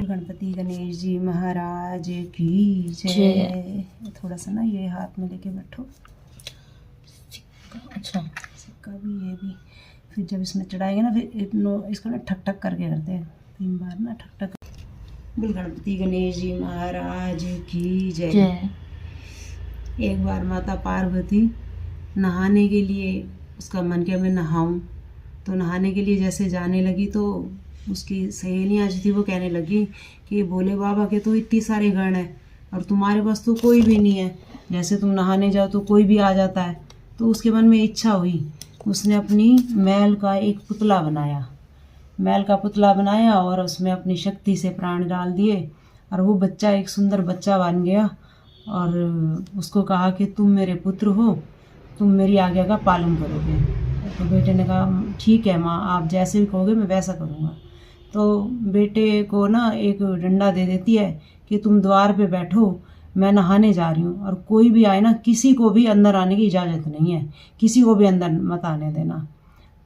गणपति गणेश जी महाराज की जय। थोड़ा सा ना ये हाथ में लेके बैठो। अच्छा, सिक्का भी ये भी। फिर जब इसमें चढ़ाएंगे ना फिर इसको ना ठक ठक करके करते हैं 3 बार ना ठक ठक। बोल गणपति गणेश जी महाराज की जय। एक बार माता पार्वती नहाने के लिए उसका मन किया मैं नहाऊं, तो नहाने के लिए जैसे जाने लगी तो उसकी सहेलियाँ जो थी वो कहने लगी कि भोले बाबा के तो इतने सारे गण हैं और तुम्हारे पास तो कोई भी नहीं है, जैसे तुम नहाने जाओ तो कोई भी आ जाता है। तो उसके मन में इच्छा हुई, उसने अपनी मैल का एक पुतला बनाया। मैल का पुतला बनाया और उसमें अपनी शक्ति से प्राण डाल दिए और वो बच्चा एक सुंदर बच्चा बन गया। और उसको कहा कि तुम मेरे पुत्र हो, तुम मेरी आज्ञा का पालन करोगे। तो बेटे ने कहा ठीक है माँ, आप जैसे भी कहोगे मैं वैसा करूँगा। तो बेटे को ना एक डंडा दे देती है कि तुम द्वार पे बैठो, मैं नहाने जा रही हूँ और कोई भी आए ना किसी को भी अंदर आने की इजाज़त नहीं है, किसी को भी अंदर मत आने देना।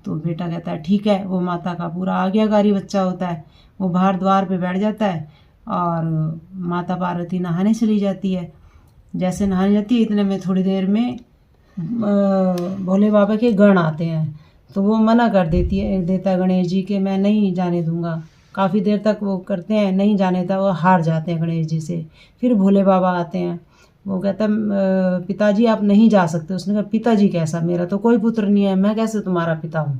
तो बेटा कहता है ठीक है। वो माता का पूरा आज्ञाकारी बच्चा होता है, वो बाहर द्वार पे बैठ जाता है और माता पार्वती नहाने चली जाती है। जैसे नहाने जाती है इतने में थोड़ी देर में भोले बाबा के गण आते हैं, तो वो मना कर देता है गणेश जी के मैं नहीं जाने दूंगा। काफ़ी देर तक वो करते हैं, नहीं जाने देता, वो हार जाते हैं गणेश जी से। फिर भोले बाबा आते हैं, वो कहता है पिताजी आप नहीं जा सकते। उसने कहा पिताजी कैसा, मेरा तो कोई पुत्र नहीं है, मैं कैसे तुम्हारा पिता हूँ।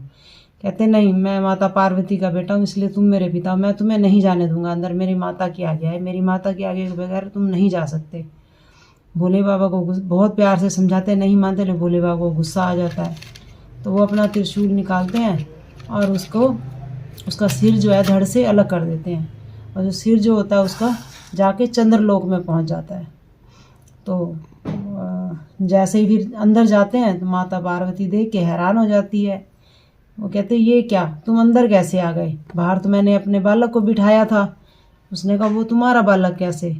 कहते नहीं, मैं माता पार्वती का बेटा हूँ इसलिए तुम मेरे पिता हो, मैं तुम्हें नहीं जाने दूंगा अंदर, मेरी माता की आज्ञा है, मेरी माता की आज्ञा के बगैर तुम नहीं जा सकते। भोले बाबा को बहुत प्यार से समझाते, नहीं मानते, लेकिन भोले बाबा को गुस्सा आ जाता है। तो वो अपना त्रिशूल निकालते हैं और उसका सिर जो है धड़ से अलग कर देते हैं और जो सिर जो होता है उसका जाके चंद्रलोक में पहुंच जाता है। तो जैसे ही फिर अंदर जाते हैं तो माता पार्वती देख के हैरान हो जाती है। वो कहते ये क्या, तुम अंदर कैसे आ गए, बाहर तो मैंने अपने बालक को बिठाया था। उसने कहा वो तुम्हारा बालक कैसे।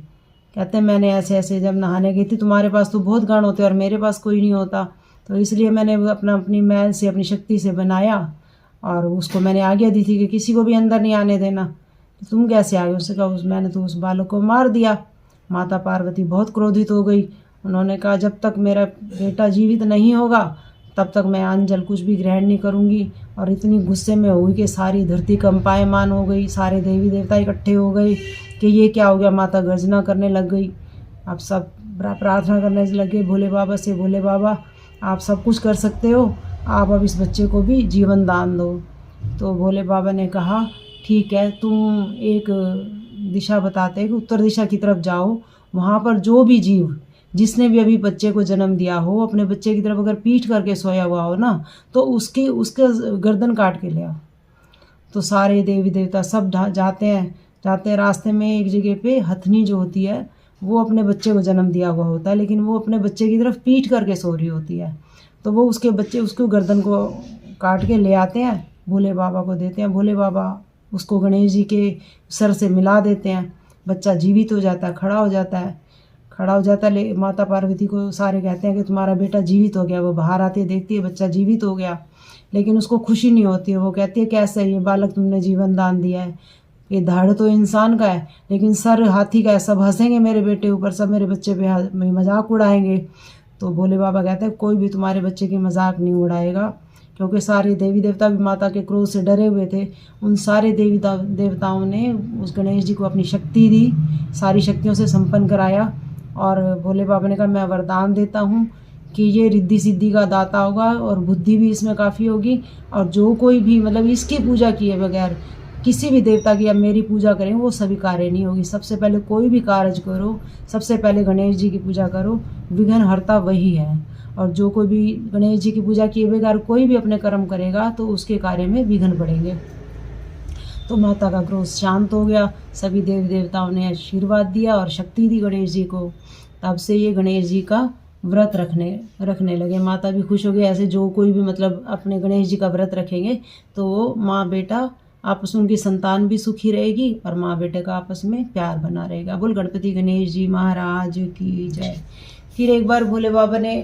कहते हैं मैंने ऐसे ऐसे जब नहाने गई थी, तुम्हारे पास तो बहुत गण होते और मेरे पास कोई नहीं होता, तो इसलिए मैंने अपनी मैल से अपनी शक्ति से बनाया और उसको मैंने आज्ञा दी थी कि किसी को भी अंदर नहीं आने देना। तो तुम कैसे आ गए। उसने कहा मैंने तो उस बालक को मार दिया। माता पार्वती बहुत क्रोधित हो गई। उन्होंने कहा जब तक मेरा बेटा जीवित नहीं होगा तब तक मैं अन्न जल कुछ भी ग्रहण नहीं करूँगी। और इतनी गुस्से में हुई कि सारी धरती कंपायमान हो गई, सारे देवी देवता इकट्ठे हो गए कि ये क्या हो गया। माता गर्जना करने लग गई। अब सब प्रार्थना करने लगे भोले बाबा से, भोले बाबा आप सब कुछ कर सकते हो, आप अब इस बच्चे को भी जीवन दान दो। तो भोले बाबा ने कहा ठीक है, तुम एक दिशा बताते हैं कि उत्तर दिशा की तरफ जाओ, वहाँ पर जो भी जीव जिसने भी अभी बच्चे को जन्म दिया हो अपने बच्चे की तरफ अगर पीठ करके सोया हुआ हो ना तो उसके गर्दन काट के ले आओ। तो सारे देवी देवता सब जाते हैं। रास्ते में एक जगह पे हथनी जो होती है वो अपने बच्चे को जन्म दिया हुआ होता है, लेकिन वो अपने बच्चे की तरफ पीठ करके सो रही होती है। तो वो उसको गर्दन को काट के ले आते हैं, भोले बाबा को देते हैं। भोले बाबा उसको गणेश जी के सर से मिला देते हैं। बच्चा जीवित हो जाता है, खड़ा हो जाता है। माता पार्वती को सारे कहते हैं कि तुम्हारा बेटा जीवित हो गया। वो बाहर आते देखती है बच्चा जीवित हो गया, लेकिन उसको खुशी नहीं होती है। वो कहती है कैसे, ये बालक तुमने जीवन दान दिया है, ये धड़ तो इंसान का है लेकिन सर हाथी का है, सब हंसेंगे मेरे बेटे ऊपर, सब मेरे बच्चे पे मजाक उड़ाएंगे। तो भोले बाबा कहते हैं कोई भी तुम्हारे बच्चे की मजाक नहीं उड़ाएगा, क्योंकि सारे देवी देवता भी माता के क्रोध से डरे हुए थे। उन सारे देवी देवताओं ने उस गणेश जी को अपनी शक्ति दी, सारी शक्तियों से संपन्न कराया। और भोले बाबा ने कहा मैं वरदान देता हूँ कि ये रिद्धि सिद्धि का दाता होगा और बुद्धि भी इसमें काफ़ी होगी। और जो कोई भी मतलब इसकी पूजा किए बगैर किसी भी देवता की अब मेरी पूजा करें वो सभी कार्य नहीं होगी। सबसे पहले कोई भी कार्य करो, सबसे पहले गणेश जी की पूजा करो, विघ्न हरता वही है। और जो कोई भी गणेश जी की पूजा किए बगैर कोई भी अपने कर्म करेगा तो उसके कार्य में विघ्न पड़ेंगे। तो माता का क्रोध शांत हो गया, सभी देवी देवताओं ने आशीर्वाद दिया और शक्ति दी गणेश जी को। तब से ये गणेश जी का व्रत रखने लगे। माता भी खुश हो गई। ऐसे जो कोई भी मतलब अपने गणेश जी का व्रत रखेंगे तो वो माँ बेटा आपस में उनकी संतान भी सुखी रहेगी और माँ बेटे का आपस में प्यार बना रहेगा। बोल गणपति गणेश जी महाराज की जय। फिर एक बार भोले बाबा ने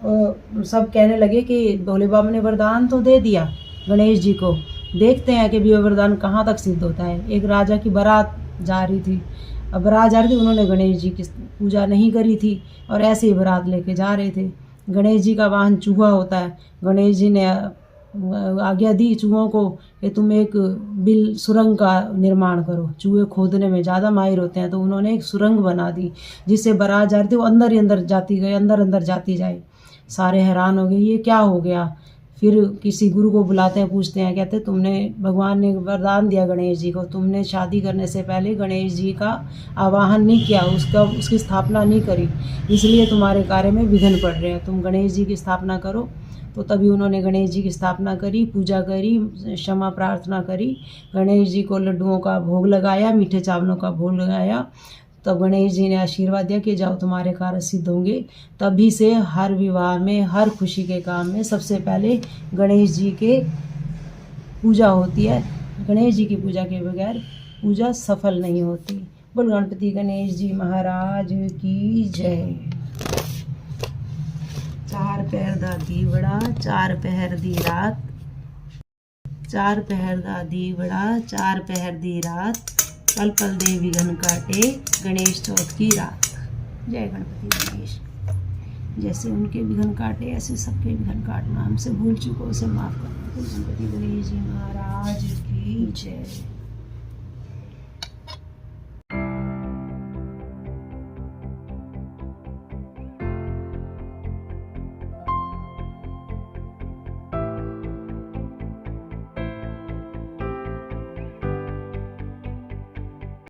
सब कहने लगे कि भोले बाबा ने वरदान तो दे दिया गणेश जी को, देखते हैं कि भी वरदान कहाँ तक सिद्ध होता है। एक राजा की बारात जा रही थी। अब बारात जा रही थी, उन्होंने गणेश जी की पूजा नहीं करी थी और ऐसे ही बारात लेके जा रहे थे। गणेश जी का वाहन चूहा होता है। गणेश जी ने आज्ञा दी चूहों को कि तुम एक बिल सुरंग का निर्माण करो। चूहे खोदने में ज़्यादा माहिर होते हैं, तो उन्होंने एक सुरंग बना दी जिससे बारात जा रही थी वो अंदर ही अंदर जाती गई, अंदर अंदर जाती जाए। सारे हैरान हो गए, ये क्या हो गया। फिर किसी गुरु को बुलाते हैं, पूछते हैं, कहते तुमने, भगवान ने वरदान दिया गणेश जी को, तुमने शादी करने से पहले गणेश जी का आवाहन नहीं किया, उसकी स्थापना नहीं करी, इसलिए तुम्हारे कार्य में विघ्न पड़ रहे हैं। तुम गणेश जी की स्थापना करो। तो तभी उन्होंने गणेश जी की स्थापना करी, पूजा करी, क्षमा प्रार्थना करी, गणेश जी को लड्डुओं का भोग लगाया, मीठे चावलों का भोग लगाया। तब गणेश जी ने आशीर्वाद दिया कि जाओ तुम्हारे कार्य सिद्ध होंगे। तभी से हर विवाह में, हर खुशी के काम में सबसे पहले गणेश जी के पूजा होती है। गणेश जी की पूजा के बगैर पूजा सफल नहीं होती। बोल गणपति गणेश जी महाराज की जय। चार पहर दा दीवड़ा, चार पहर दी रात, चार पहर दा दीवड़ा, चार पहर दी रात, पल पल दे विघ्न काटे, गणेश चौथ की रात। जय गणपति गणेश। जैसे उनके विघ्न काटे ऐसे सबके विघ्न काटना। हमसे भूल चुको उसे माफ़ करना। गणपति गणेश जी महाराज की जय।